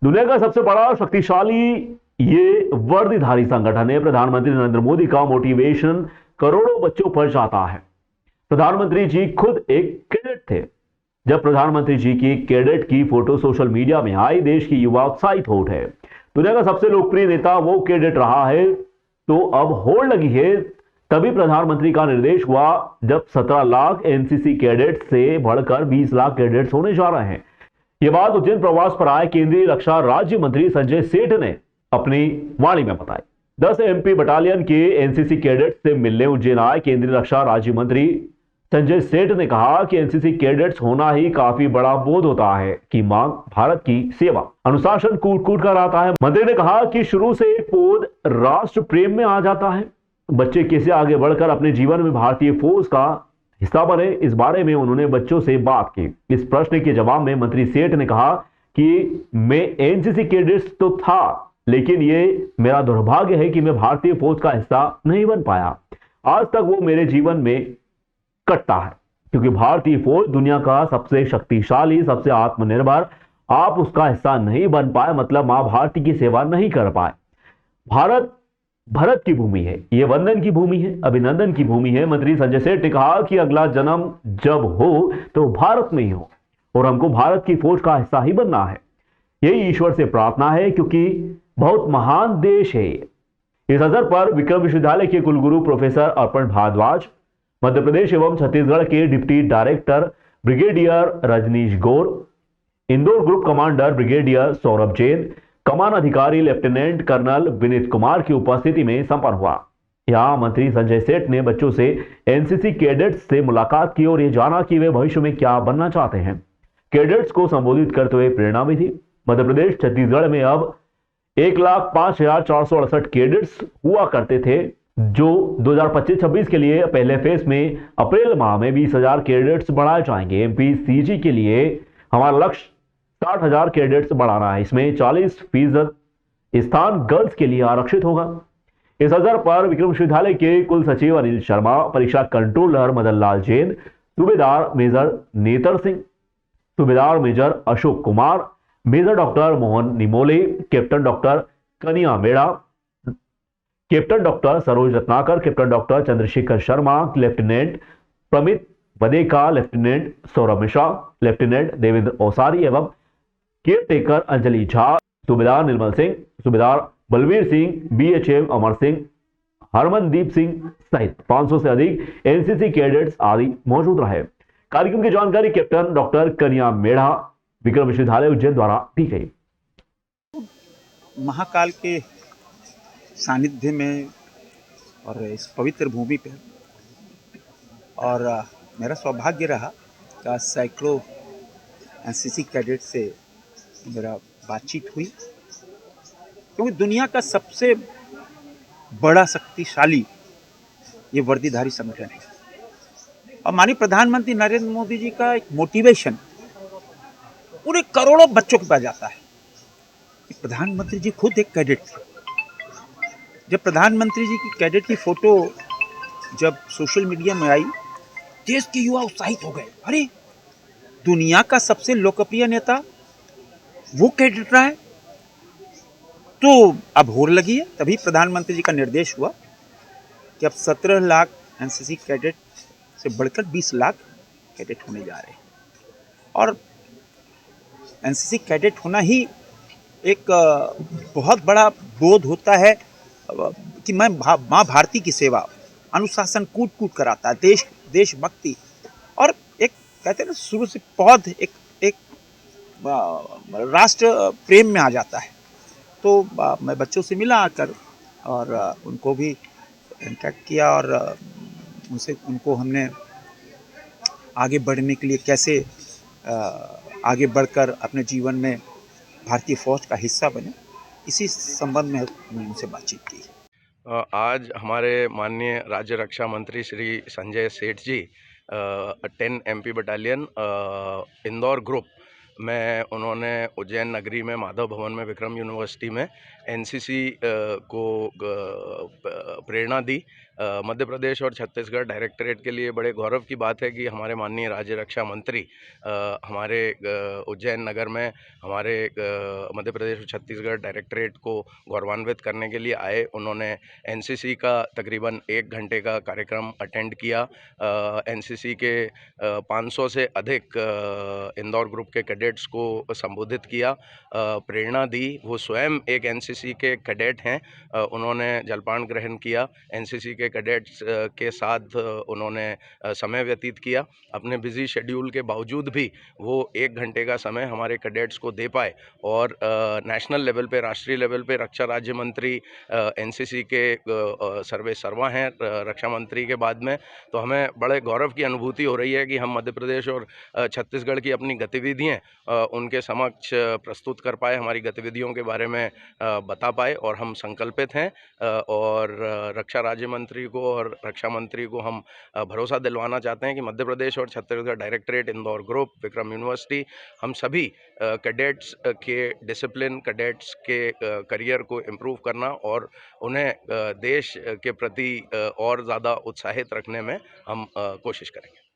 दुनिया का सबसे बड़ा शक्तिशाली ये वर्दीधारी संगठन है। प्रधानमंत्री नरेंद्र मोदी का मोटिवेशन करोड़ों बच्चों पर जाता है। प्रधानमंत्री जी खुद एक कैडेट थे। जब प्रधानमंत्री जी की कैडेट की फोटो सोशल मीडिया में आई, देश की युवा उत्साहित हो उठे। दुनिया का सबसे लोकप्रिय नेता वो कैडेट रहा है, तो अब होड़ लगी है। तभी प्रधानमंत्री का निर्देश हुआ जब 17 लाख एनसीसी कैडेट से बढ़कर 20 लाख कैडेट्स होने जा रहे हैं। ये बात उज्जैन प्रवास पर आए केंद्रीय रक्षा राज्य मंत्री संजय सेठ ने अपनी वाणी में बताई। 10 एमपी बटालियन के एनसीसी कैडेट्स से मिलने उज्जैन आए केंद्रीय रक्षा राज्य मंत्री संजय सेठ ने कहा कि एनसीसी कैडेट्स होना ही काफी बड़ा बोध होता है कि मांग भारत की सेवा अनुशासन कूट कूट कर आता है। मंत्री ने कहा कि शुरू से एक बोध राष्ट्र प्रेम में आ जाता है। बच्चे कैसे आगे बढ़कर अपने जीवन में भारतीय फौज का हिस्सा बने, इस बारे में उन्होंने बच्चों से बात की। इस प्रश्न के जवाब में मंत्री सेठ ने कहा कि मैं एनसीसी कैडेट्स तो था, लेकिन ये मेरा दुर्भाग्य है कि मैं भारतीय फौज का हिस्सा नहीं बन पाया। आज तक वो मेरे जीवन में कटता है, क्योंकि भारतीय फौज दुनिया का सबसे शक्तिशाली, सबसे आत्मनिर्भर, आप उसका हिस्सा नहीं बन पाए मतलब मां भारती की सेवा नहीं कर पाए। भारत भरत की भूमि है, यह वंदन की भूमि है, अभिनंदन की भूमि है। मंत्री संजय सेठ ने कहा कि अगला जन्म जब हो तो भारत में ही हो और हमको भारत की फौज का हिस्सा ही बनना है। यही ईश्वर से प्रार्थना है, क्योंकि बहुत महान देश है। इस अवसर पर विक्रम विश्वविद्यालय के कुलगुरु प्रोफेसर अर्पण भारद्वाज, मध्य प्रदेश एवं छत्तीसगढ़ के deputy director brigadier Rajneesh Gaur, Indore group commander brigadier Saurabh Jain, कमान अधिकारी लेफ्टिनेंट कर्नल विनीत कुमार की उपस्थिति में संपन्न हुआ। यहां मंत्री संजय सेठ ने बच्चों से एनसीसी कैडेट्स से मुलाकात की और यह जाना कि वे भविष्य में क्या बनना चाहते हैं। कैडेट्स को संबोधित करते हुए प्रेरणा भी थी। मध्य प्रदेश छत्तीसगढ़ में अब 1,05,468 कैडेट्स हुआ करते थे, जो 2025-26 के लिए पहले फेज में अप्रैल माह में 20,000 कैडेट्स बढ़ाए जाएंगे। एमपी सीजी के लिए हमारा लक्ष्य 60,000 कैडेट्स बढ़ाना है। इसमें 40% स्थान गर्ल्स के लिए आरक्षित होगा। इस अवसर पर विक्रम विश्वविद्यालय के कुल सचिव अनिल शर्मा, परीक्षा कंट्रोलर मदन लाल जैन, सूबेदार major Netar Singh, subedar major Ashok Kumar, major doctor Mohan Nimole, captain doctor Kaniya Meda, captain doctor Saroj Ratnakar, captain doctor Chandrashekhar Sharma, lieutenant Pramit Vadeka, lieutenant Saurabh Mishra, lieutenant Devendra Osari एवं caretaker Anjali Jha, subedar Nirmal Singh, subedar Balvir Singh, BHM Amar Singh, Harmandeep Singh सहित 500 से अधिक एनसीसी कैडेट्स आदि मौजूद रहे। कार्यक्रम की जानकारी कैप्टन डॉक्टर कनिया मेढ़ा, विक्रम विश्वविद्यालय उज्जैन द्वारा दी गई। महाकाल के सानिध्य में और इस पवित्र भूमि पर और मेरा सौभाग्य रहा कि सैकड़ों एनसीसी कैडेट से मेरा बातचीत हुई, क्योंकि दुनिया का सबसे बड़ा शक्तिशाली ये वर्दीधारी संगठन है और माननीय प्रधानमंत्री नरेंद्र मोदी जी का एक मोटिवेशन पूरे करोड़ों बच्चों के पास जाता है। प्रधानमंत्री जी खुद एक कैडेट थे। जब प्रधानमंत्री जी की कैडेट की फोटो जब सोशल मीडिया में आई, देश के युवा उत्साहित हो गए। अरे, दुनिया का सबसे लोकप्रिय नेता वो कैडेट रहा है, तो अब होड़ लगी है। तभी प्रधानमंत्री जी का निर्देश हुआ कि अब 17 लाख एनसीसी कैडेट से बढ़कर 20 लाख कैडेट होने जा रहे हैं और एनसीसी कैडेट होना ही एक बहुत बड़ा बोध होता है कि मैं माँ भारती की सेवा, अनुशासन कूट कूट कर आता है, देशभक्ति और एक कहते हैं ना शुरू से पौध एक राष्ट्र प्रेम में आ जाता है। तो मैं बच्चों से मिला आकर और उनको भी इंटरेक्ट किया और उनको हमने आगे बढ़ने के लिए कैसे आगे बढ़कर अपने जीवन में भारतीय फौज का हिस्सा बने, इसी संबंध में हमने उनसे बातचीत की। आज हमारे माननीय राज्य रक्षा मंत्री श्री संजय सेठ जी 10 एमपी बटालियन इंदौर ग्रुप मैं उन्होंने उज्जैन नगरी में माधव भवन में विक्रम यूनिवर्सिटी में एनसीसी को प्रेरणा दी। मध्य प्रदेश और छत्तीसगढ़ डायरेक्टरेट के लिए बड़े गौरव की बात है कि हमारे माननीय राज्य रक्षा मंत्री हमारे उज्जैन नगर में हमारे मध्य प्रदेश और छत्तीसगढ़ डायरेक्टरेट को गौरवान्वित करने के लिए आए। उन्होंने एनसीसी का तकरीबन 1 घंटे का कार्यक्रम अटेंड किया। एनसीसी के 500 से अधिक इंदौर ग्रुप के कैडेट्स को संबोधित किया, प्रेरणा दी। वो स्वयं एक एनसीसी के कैडेट हैं। उन्होंने जलपान ग्रहण किया। एनसीसी के कैडेट्स के साथ उन्होंने समय व्यतीत किया। अपने बिजी शेड्यूल के बावजूद भी वो 1 घंटे का समय हमारे कैडेट्स को दे पाए और नेशनल लेवल पे, राष्ट्रीय लेवल पे रक्षा राज्य मंत्री एनसीसी के सर्वे सर्वा हैं रक्षा मंत्री के बाद में। तो हमें बड़े गौरव की अनुभूति हो रही है कि हम मध्य प्रदेश और छत्तीसगढ़ की अपनी गतिविधियाँ उनके समक्ष प्रस्तुत कर पाए, हमारी गतिविधियों के बारे में बता पाए और हम संकल्पित हैं। और रक्षा राज्य मंत्री को और रक्षा मंत्री को हम भरोसा दिलवाना चाहते हैं कि मध्य प्रदेश और Chhattisgarh directorate, Indore group, Vikram university, हम सभी कैडेट्स के डिसिप्लिन, कैडेट्स के करियर को इम्प्रूव करना और उन्हें देश के प्रति और ज़्यादा उत्साहित रखने में हम कोशिश करेंगे।